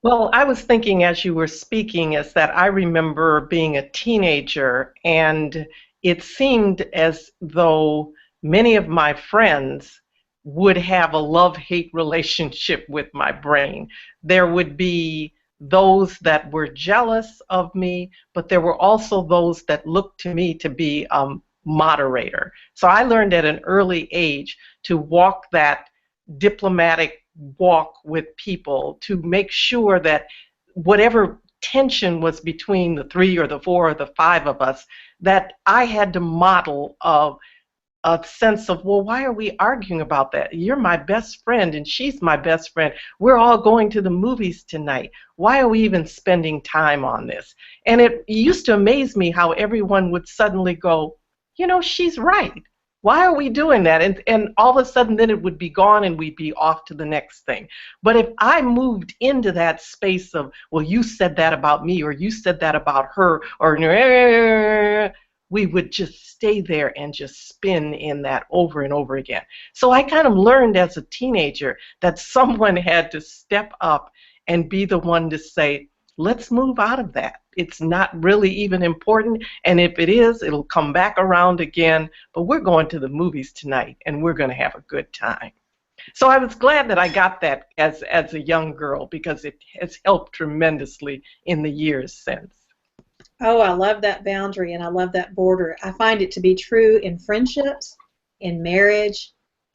Well, I was thinking as you were speaking is that I remember being a teenager, and it seemed as though many of my friends would have a love-hate relationship with my brain. There would be those that were jealous of me, but there were also those that looked to me to be a moderator. So I learned at an early age to walk that diplomatic walk with people to make sure that whatever tension was between the 3 or the 4 or the 5 of us, that I had to model a sense of, well, why are we arguing about that? You're my best friend and she's my best friend. We're all going to the movies tonight. Why are we even spending time on this? And it used to amaze me how everyone would suddenly go, you know, she's right. Why are we doing that? And all of a sudden then it would be gone and we'd be off to the next thing. But if I moved into that space of, well, you said that about me or you said that about her, or we would just stay there and just spin in that over and over again. So I kind of learned as a teenager that someone had to step up and be the one to say, let's move out of that. It's not really even important, and if it is, it'll come back around again, but we're going to the movies tonight, and we're going to have a good time. So I was glad that I got that as a young girl, because it has helped tremendously in the years since. Oh, I love that boundary and I love that border. I find it to be true in friendships, in marriage,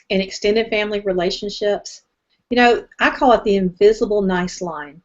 in extended family relationships. You know, I call it the invisible nice line.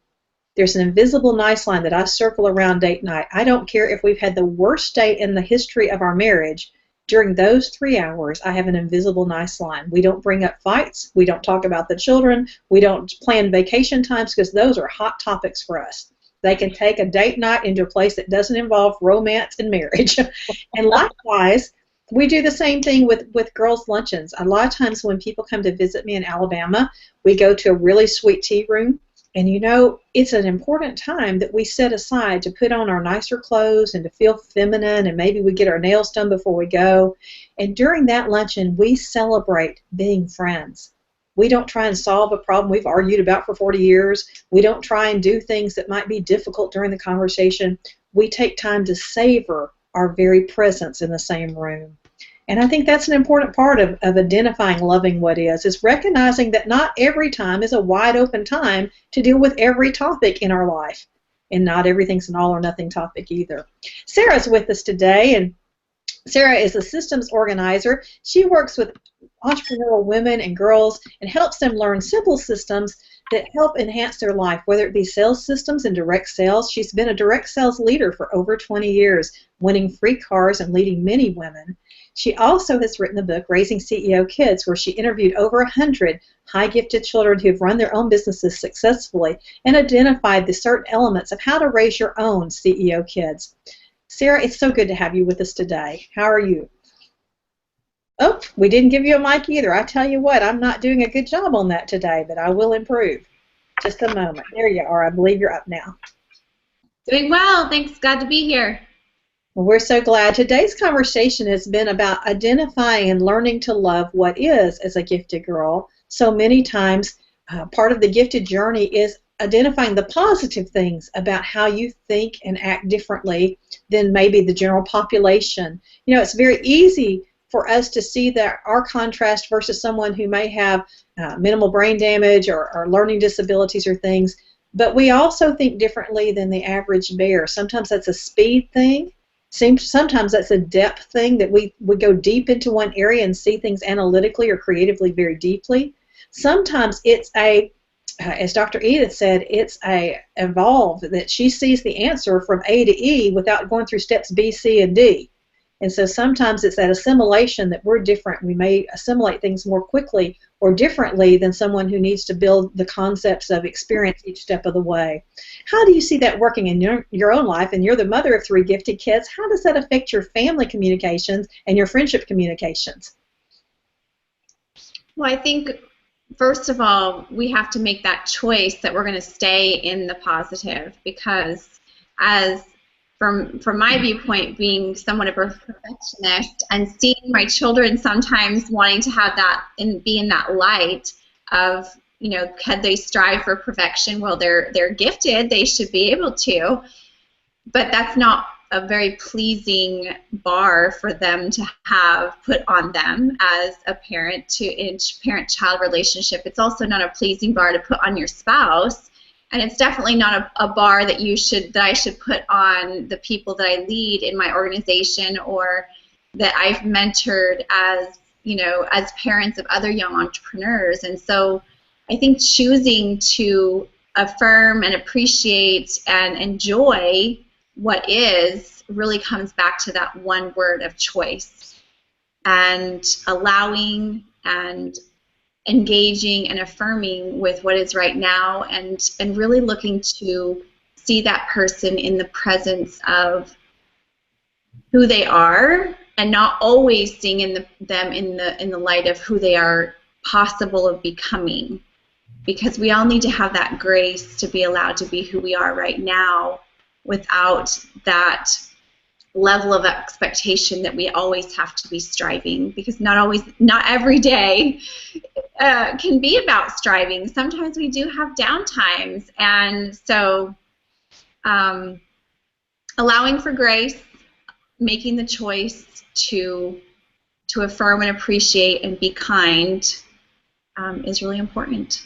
There's an invisible nice line that I circle around date night. I don't care if we've had the worst date in the history of our marriage. During those 3 hours, I have an invisible nice line. We don't bring up fights. We don't talk about the children. We don't plan vacation times because those are hot topics for us. They can take a date night into a place that doesn't involve romance and marriage. And likewise, we do the same thing with girls' luncheons. A lot of times when people come to visit me in Alabama, we go to a really sweet tea room. And you know, it's an important time that we set aside to put on our nicer clothes and to feel feminine, and maybe we get our nails done before we go. And during that luncheon, we celebrate being friends. We don't try and solve a problem we've argued about for 40 years. We don't try and do things that might be difficult during the conversation. We take time to savor our very presence in the same room. And I think that's an important part of identifying loving what is recognizing that not every time is a wide open time to deal with every topic in our life. And not everything's an all or nothing topic either. Sarah's with us today, and Sarah is a systems organizer. She works with entrepreneurial women and girls and helps them learn simple systems that help enhance their life, whether it be sales systems and direct sales. She's been a direct sales leader for over 20 years, winning free cars and leading many women. She also has written the book, Raising CEO Kids, where she interviewed over 100 high-gifted children who have run their own businesses successfully and identified the certain elements of how to raise your own CEO kids. Sarah, it's so good to have you with us today. How are you? Oh, we didn't give you a mic either. I tell you what, I'm not doing a good job on that today, but I will improve. Just a moment. There you are. I believe you're up now. Doing well. Thanks. Glad to be here. Well, we're so glad. Today's conversation has been about identifying and learning to love what is as a gifted girl. So many times, part of the gifted journey is identifying the positive things about how you think and act differently than maybe the general population. You know, it's very easy for us to see that our contrast versus someone who may have minimal brain damage or learning disabilities or things, but we also think differently than the average bear. Sometimes that's a speed thing. Sometimes that's a depth thing, that we go deep into one area and see things analytically or creatively very deeply. Sometimes it's as Dr. Edith said, it's a evolve, that she sees the answer from A to E without going through steps B, C, and D. And so sometimes it's that assimilation that we're different. We may assimilate things more quickly or differently than someone who needs to build the concepts of experience each step of the way. How do you see that working in your own life? And you're the mother of 3 gifted kids. How does that affect your family communications and your friendship communications? Well, I think, first of all, we have to make that choice that we're going to stay in the positive, because from my viewpoint, being somewhat of a perfectionist and seeing my children sometimes wanting to have that and be in that light of, you know, could they strive for perfection? Well, they're gifted, they should be able to, but that's not a very pleasing bar for them to have put on them as a parent in parent-child relationship. It's also not a pleasing bar to put on your spouse. And it's definitely not a bar that I should put on the people that I lead in my organization or that I've mentored as, you know, as parents of other young entrepreneurs. And so I think choosing to affirm and appreciate and enjoy what is really comes back to that one word of choice, and allowing and engaging and affirming with what is right now, and really looking to see that person in the presence of who they are, and not always seeing them in the light of who they are possible of becoming, because we all need to have that grace to be allowed to be who we are right now without that level of expectation that we always have to be striving, because not every day can be about striving. Sometimes we do have downtimes, and so allowing for grace, making the choice to affirm and appreciate and be kind, is really important.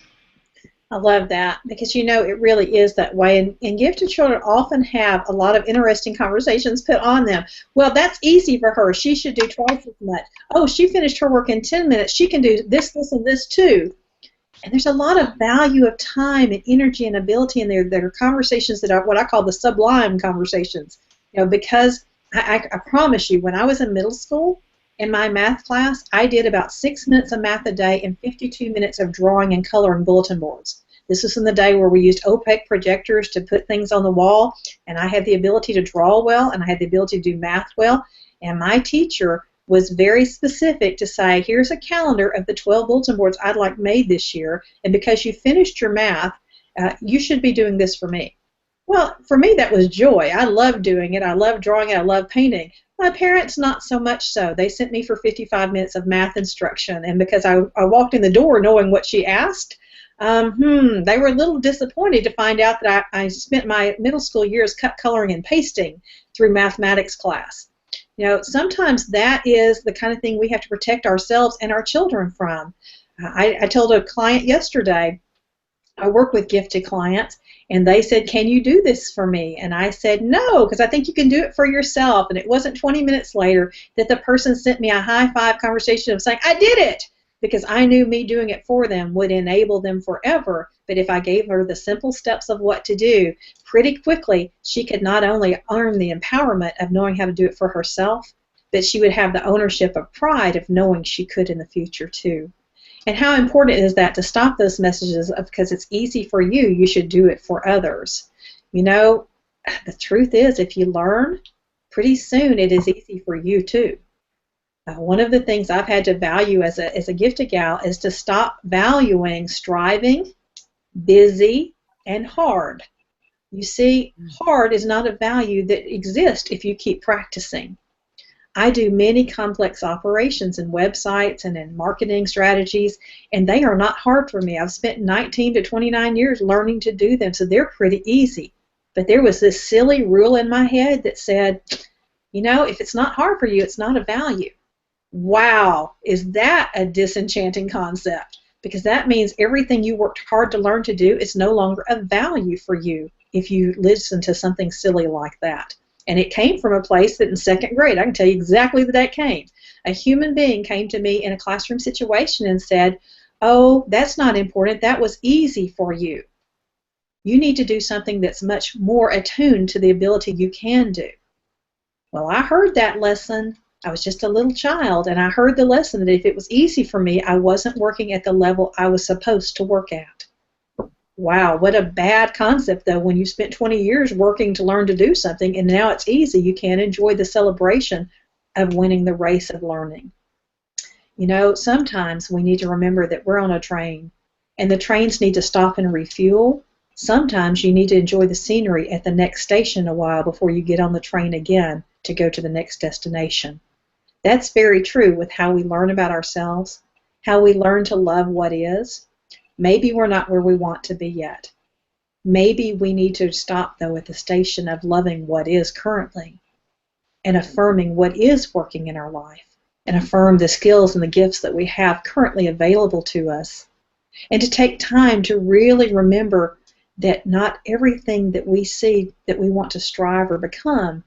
I love that because you know it really is that way. And gifted children often have a lot of interesting conversations put on them. Well, that's easy for her. She should do twice as much. Oh, she finished her work in 10 minutes. She can do this, this, and this too. And there's a lot of value of time and energy and ability in there. There are conversations that are what I call the sublime conversations. You know, because I promise you, when I was in middle school, in my math class, I did about 6 minutes of math a day and 52 minutes of drawing and coloring bulletin boards. This was in the day where we used opaque projectors to put things on the wall, and I had the ability to draw well, and I had the ability to do math well, and my teacher was very specific to say, here's a calendar of the 12 bulletin boards I'd like made this year, and because you finished your math, you should be doing this for me. Well, for me, that was joy. I loved doing it. I loved drawing it. I loved painting. My parents, not so much so. They sent me for 55 minutes of math instruction, and because I walked in the door knowing what she asked, they were a little disappointed to find out that I spent my middle school years cut, coloring, and pasting through mathematics class. You know, sometimes that is the kind of thing we have to protect ourselves and our children from. I told a client yesterday, I work with gifted clients, and they said, can you do this for me? And I said, no, because I think you can do it for yourself. And it wasn't 20 minutes later that the person sent me a high-five conversation of saying, I did it, because I knew me doing it for them would enable them forever. But if I gave her the simple steps of what to do, pretty quickly she could not only earn the empowerment of knowing how to do it for herself, but she would have the ownership of pride of knowing she could in the future too. And how important is that to stop those messages of because it's easy for you, you should do it for others. You know, the truth is if you learn, pretty soon it is easy for you too. One of the things I've had to value as a gifted gal is to stop valuing striving, busy, and hard. You see, hard is not a value that exists if you keep practicing. I do many complex operations in websites and in marketing strategies, and they are not hard for me. I've spent 19 to 29 years learning to do them, so they're pretty easy. But there was this silly rule in my head that said, you know, if it's not hard for you, it's not a value. Wow, is that a disenchanting concept? Because that means everything you worked hard to learn to do is no longer a value for you if you listen to something silly like that. And it came from a place that in second grade, I can tell you exactly that came. A human being came to me in a classroom situation and said, oh, that's not important. That was easy for you. You need to do something that's much more attuned to the ability you can do. Well, I heard that lesson. I was just a little child, and I heard the lesson that if it was easy for me, I wasn't working at the level I was supposed to work at. Wow, what a bad concept, though, when you spent 20 years working to learn to do something, and now it's easy. You can't enjoy the celebration of winning the race of learning. You know, sometimes we need to remember that we're on a train, and the trains need to stop and refuel. Sometimes you need to enjoy the scenery at the next station a while before you get on the train again to go to the next destination. That's very true with how we learn about ourselves, how we learn to love what is. Maybe we're not where we want to be yet. Maybe we need to stop, though, at the station of loving what is currently and affirming what is working in our life and affirm the skills and the gifts that we have currently available to us, and to take time to really remember that not everything that we see that we want to strive or become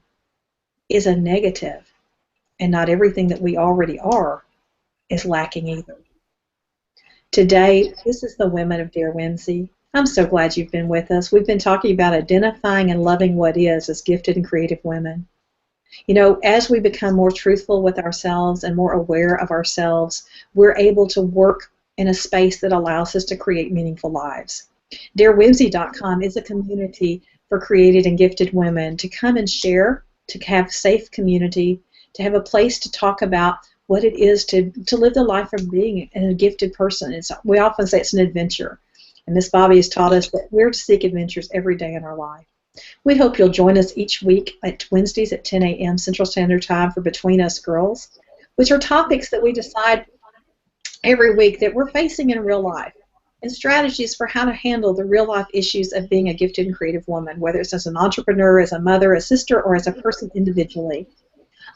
is a negative, and not everything that we already are is lacking either. Today, this is the Women of Dare Whimsy. I'm so glad you've been with us. We've been talking about identifying and loving what is as gifted and creative women. You know, as we become more truthful with ourselves and more aware of ourselves, we're able to work in a space that allows us to create meaningful lives. DareWhimsy.com is a community for created and gifted women to come and share, to have safe community, to have a place to talk about what it is to live the life of being a gifted person. We often say it's an adventure. And Miss Bobby has taught us that we're to seek adventures every day in our life. We hope you'll join us each week at Wednesdays at 10 a.m. Central Standard Time for Between Us Girls, which are topics that we decide every week that we're facing in real life, and strategies for how to handle the real life issues of being a gifted and creative woman, whether it's as an entrepreneur, as a mother, a sister, or as a person individually.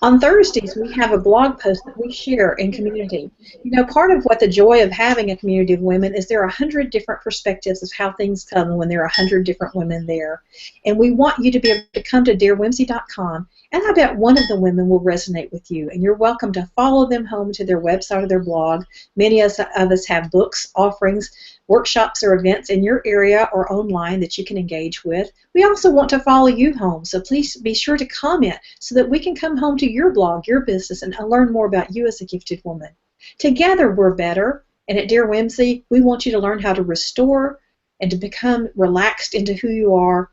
On Thursdays, we have a blog post that we share in community. You know, part of what the joy of having a community of women is there are 100 different perspectives of how things come when there are 100 different women there. And we want you to be able to come to darewhimsy.com, and I bet one of the women will resonate with you. And you're welcome to follow them home to their website or their blog. Many of us have books, offerings, workshops, or events in your area or online that you can engage with. We also want to follow you home, so please be sure to comment so that we can come home to your blog, your business, and learn more about you as a gifted woman. Together, we're better, and at Dear Whimsy, we want you to learn how to restore and to become relaxed into who you are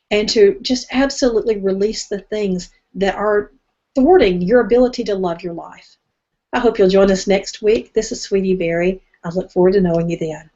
and to just absolutely release the things that are thwarting your ability to love your life. I hope you'll join us next week. This is Sweetie Berry. I look forward to knowing you then.